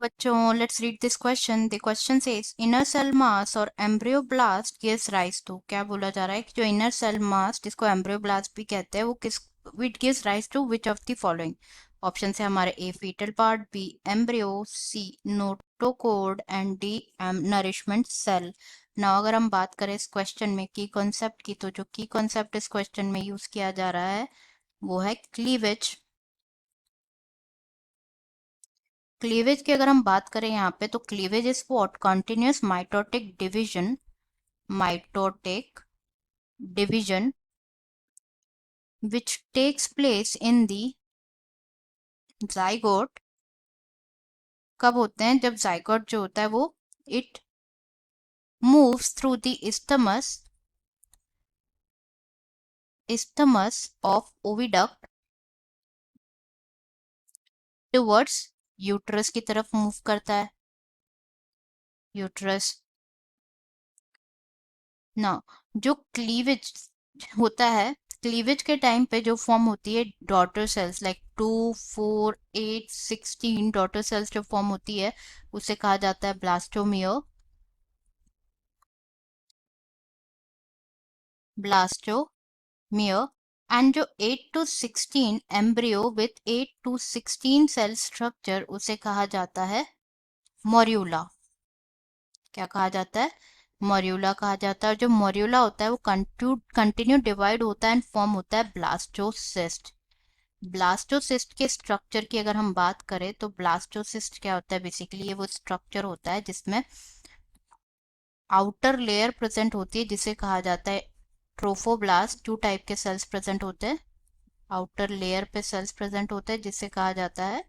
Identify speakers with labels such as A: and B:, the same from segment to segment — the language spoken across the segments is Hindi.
A: बच्चों, let's read this question. The question says inner cell mass or embryoblast gives rise to, क्या बोला जा रहा है कि जो inner cell mass जिसको embryoblast भी कहते हैं वो किस it gives rise to which of the following. Option है हमारे A fetal part, B embryo, C notochord and D nourishment cell. Now अगर हम बात करें इस क्वेश्चन में की कॉन्सेप्ट की, तो जो की कॉन्सेप्ट इस क्वेश्चन में यूज किया जा रहा है वो है क्लीवेज. क्लीवेज की अगर हम बात करें यहाँ पे, तो cleavage is what continuous mitotic division which takes place in the zygote. कब होते हैं? जब जाइगोट जो होता है वो it moves through the isthmus of oviduct towards uterus की तरफ मूव करता है. यूट्रस ना, जो क्लीवेज होता है, क्लीवेज के टाइम पे जो फॉर्म होती है daughter cells like 2, 4, 8, 16 daughter cells जो फॉर्म होती है उसे कहा जाता है ब्लास्टोमियर. एंड जो 8 to 16 embryo with 8 to 16 cell structure उसे कहा जाता है मोर्यूला. क्या कहा जाता है? मोर्यूला कहा जाता है. और जो मोर्यूला होता है वो कंटिन्यू डिवाइड होता है एंड फॉर्म होता है ब्लास्टोसिस्ट. ब्लास्टोसिस्ट के स्ट्रक्चर की अगर हम बात करें तो ब्लास्टोसिस्ट क्या होता है? बेसिकली ये वो स्ट्रक्चर होता है जिसमें आउटर लेयर प्रेजेंट होती है जिसे कहा जाता है ट्रोफोब्लास्ट. 2 टाइप के सेल्स प्रेजेंट होते हैं. आउटर लेयर पे सेल्स प्रेजेंट होते हैं जिसे कहा जाता है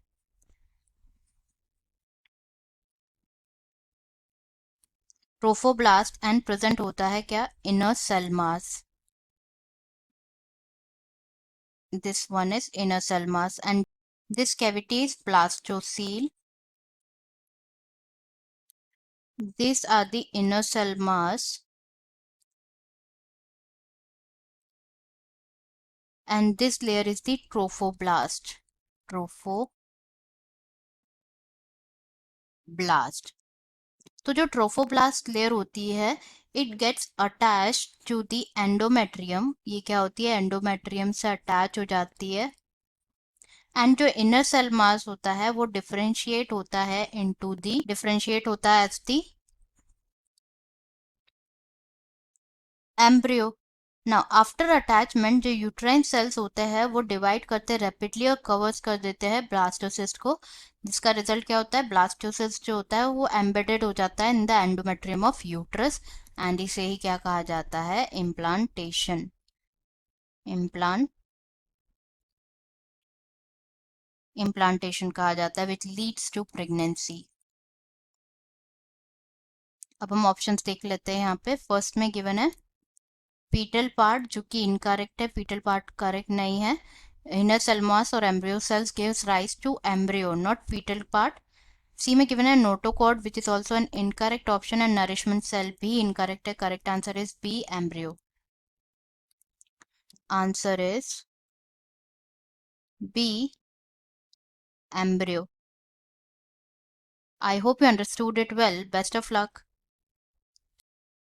A: ट्रोफोब्लास्ट. एंड प्रेजेंट होता है क्या? Inner cell mass. This one is inner cell mass and this cavity is blastocele. These are the inner cell mass and this layer is the trophoblast. Trophoblast. तो जो ट्रोफोब्लास्ट लेयर होती है it gets attached to the endometrium. ये क्या होती है? एंडोमेट्रियम से अटैच हो जाती है. एंड जो इनर सेल मास होता है वो डिफरेंशिएट होता है as the embryo. Now after attachment जो यूट्राइन सेल्स होते हैं वो डिवाइड करते रैपिडली और कवर्स कर देते हैं ब्लास्टोसिस्ट को, जिसका रिजल्ट क्या होता है? ब्लास्टोसिस्ट जो होता है वो एम्बेडेड हो जाता है in the endometrium of uterus and इसे ही क्या कहा जाता है? इम्प्लांटेशन. इम्प्लांटेशन कहा जाता है विच लीड्स टू प्रेगनेंसी. अब हम ऑप्शंस देख लेते हैं. यहाँ पे फर्स्ट में गिवन है फीटल पार्ट, जो कि इनकरेक्ट है. फीटल पार्ट करेक्ट नहीं है. इनर सेल मास और embryo cells gives rise to embryo, not foetal part. C में गिवन है notochord which is also an incorrect option and nourishment cell भी इनकरेक्ट है. Correct answer is B embryo. Answer is B embryo. I hope you understood it well. Best of luck.